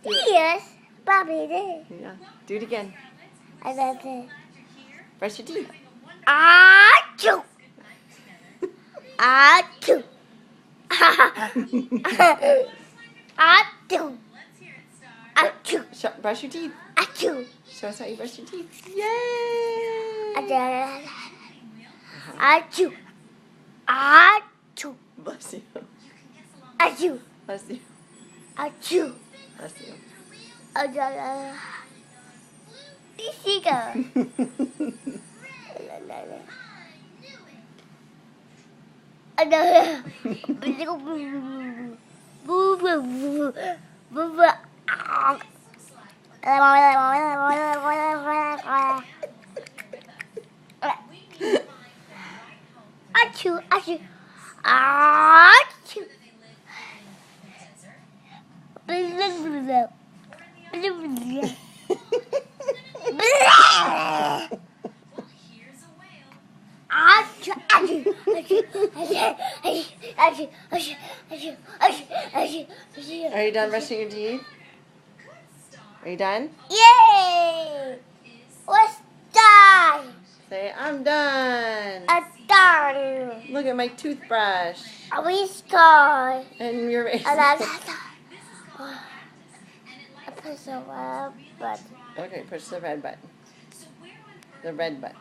Yes, Bobby did. Yeah. Do it again. I love it. Brush your teeth. Achoo! Achoo! Achoo! Achoo! Brush your teeth. Achoo! Show us how you brush your teeth. Yay! Achoo! Achoo! Bless you. Achoo! Bless you. Achoo! Bless you. Achoo, achoo, achoo. Are you done brushing your teeth? Are you done? Yay! Let's die! Say, I'm done. I'm done. Look at my toothbrush. We sky. And your razor. I push the red button. Okay, push the red button. The red button.